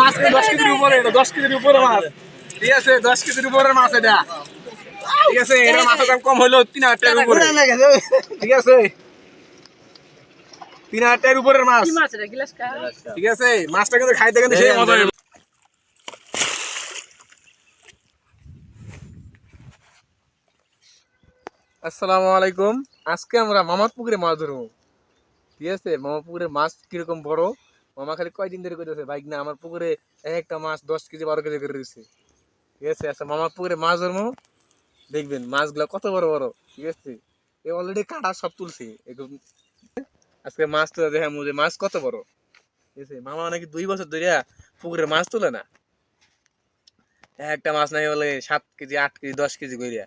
মাছ 10 কেজির উপরে, এটা 10 কেজির উপরে মাছ। ঠিক আছে, 10 কেজির উপরের মাছ এটা। ঠিক আছে, এর মাছের দাম কম হলো 3000 টাকার উপরে। ঠিক আছে, 3000 টাকার উপরের মাছ। ঠিক আছে, মাছটা কিন্তু খাইতে কিন্তু সেই মজা হবে। আসসালামু আলাইকুম। আজকে আমরা মামার পুকুরে মাছ ধরবো। ঠিক আছে, মামার পুকুরে মাছ কিরকম বড়, মামা খালি কয়দিন ধরে কইতেছে বাইক না আমার পুকুরে একটা মাছ 10 কেজি 12 কেজি করে রয়েছে। ঠিক আছে, আচ্ছা মামার পুকুরে মাছ ধরবো, দেখবেন মাছগুলা কত বড় বড়। ঠিক আছে, এ অলরেডি কাটা সব তুলছে। আজকে মাছ তুলে দেখাবো যে মাছ কত বড়। ঠিক আছে, মামা নাকি 2 বছর ধরে পুকুরে মাছ তুলে না, একটা মাছ নাই বলে 7 কেজি 8 কেজি 10 কেজি করিয়া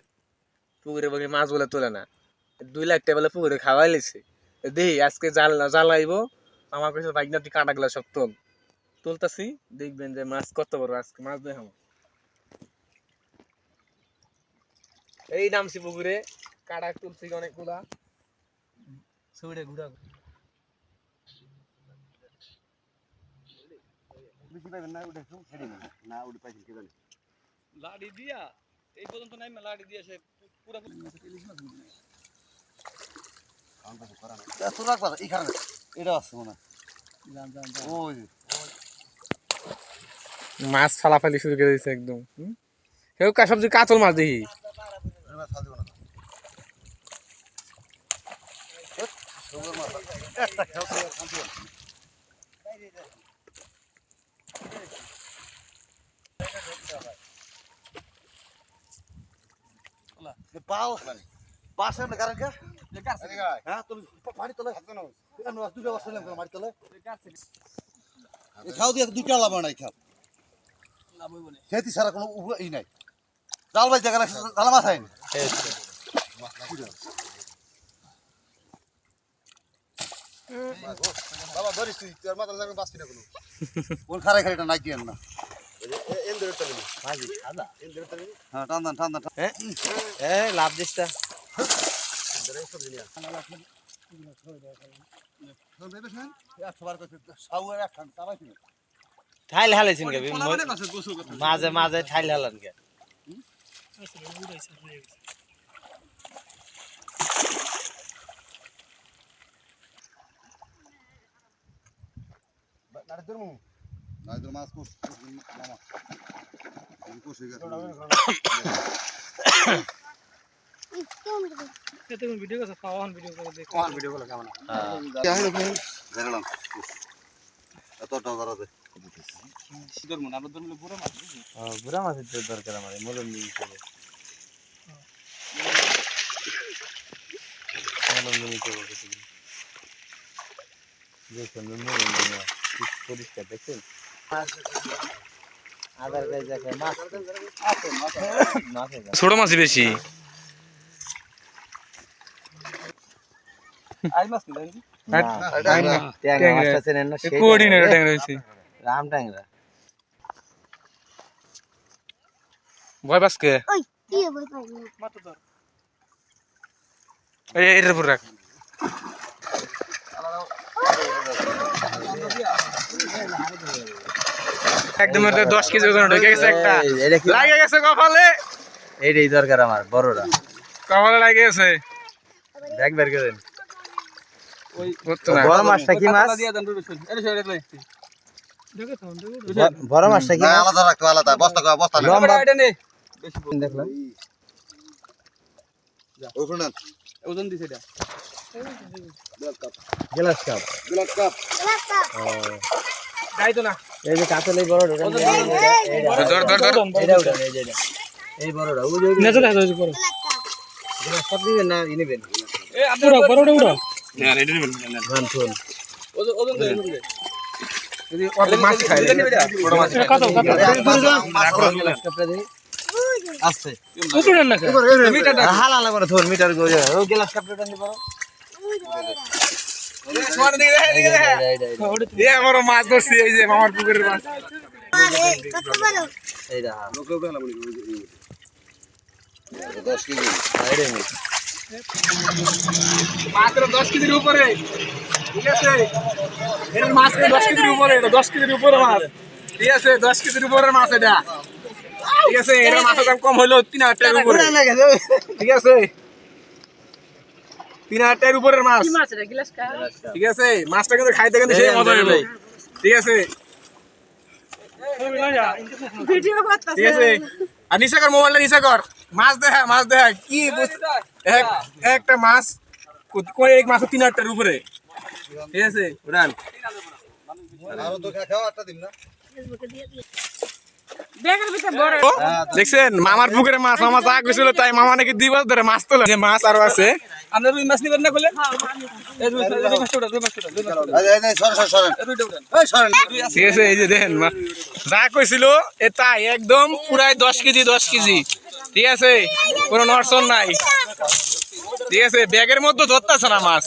পুকুরে বলে মাছ বলে তোলে না। 2 লাখ টাকা বলে পুকুরে খাওয়াই লেছে। দেই আজকে জ্বালাইব। আমার কাছে বাইক না তুই কাঁটা গুলা সব তুলতাছি, দেখবেন যে মাছ কত বড়। আজকে মাছ দেখাবো। এই নামছি পুকুরে, কাঁটা তুলছি অনেকগুলা। ছুড়ে ঘুরা লাড়ি দিয়া এই পর্যন্ত নাই, লাড়ি দিয়া সে পুরো ইলিশ মাছ মাছ ফালাফালি শুরু করে দিয়েছে একদম। সবজি কাতল মাছ দেখি। খেতি ছাড়া কোনো ই নাই। জাল ভাই জায়গা জালা মাছ আইনি বাবা ধরিস তুই, তোর মাথা লাগবে বাঁচবি না কোনো। কোন খারাই খারিটা নাই কি না লাভ দিস ঠাইল হালাইছেন কে মাঝে মাঝে ঠাইল হালান কে মাছ ভিডিও করছে, খাওয়ান ভিডিও করে দেখ, ভিডিও গুলো কেমন বুড়া মাছের দরকার আমার মলম নিয়ে পরিষ্কার দেখছেন ছোট মাছই বেশি। রাম ট্যাংরা ভয় পাসকে এটার উপর রাখ। একদম 10 কেজি ওজন ঢুকে গেছে, একটা লাগে গেছে কপালে। এইটাই দরকার আমার বড়রা কপালে লাগে গেছে। ব্যাগ বের করেন। বড় মাছটা কি মাছ? বড় মাছটা কি আলাদা রাখতো, আলাদা বস্তা বস্তা দেখলাম ওজন দিছে এটা গ্লাস কাপ যাই তো না। এই যে কাতল এই বড় ধর ধর ধর এই বড়টা ওই যে নেজে দেখা যাচ্ছে বড় গ্লাস কাপ দিবেন না নিবেন এ আপনারা বড়টা উড়া না রেডি নেবেন গান শুন ওজন দে যদি অর্ধেক মাছ খায় বড় মাছ কাতল গ্লাস কাপটা দেই আস্তে উঠুন না মিটারটা হালালা করে ধর মিটার করে ও গ্লাস কাপটা নি বড় আমার মাছ ধরছি, এই যে মামার পুকুরের মাছ। মাত্র 10 কেজির উপরে। ঠিক আছে, মাছ 10 কেজির উপরে, 10 কেজির উপরে মাছ। ঠিক আছে 10 কেজির উপরের মাছ এটা ঠিক আছে এটা মাছের দাম কম হলো 3000 টাকার উপরে ঠিক আছে 3000 টাকার উপরের মাছ ঠিক আছে মাছটা কিন্তু খাইতে কিন্তু সেই মজা হবে ঠিক আছে ঠিক আছে আর নিচে কর মোবাইলটা নিচে কর মাছ দেখা কি একটা মাছ কোন এক মাছ 3000 টাকার উপরে ঠিক আছে উড়ান আরো তো খাও একটা দিন না দেখছেন মামার পুকুরে মাছ মামা যা গেছিল তাই মামা নাকি 2 বছর ধরে মাছ তোলে যে মাছ আরো আছে আপনার রুই মাছ নিবেন না বলে এই সরেন এই সরেন ঠিক আছে এই যে দেখেন যা কইছিল এটাই একদম পুরাই 10 কেজি ঠিক আছে কোনো নড়চড় নাই ঠিক আছে ব্যাগের মধ্যে ধরতেছে না মাছ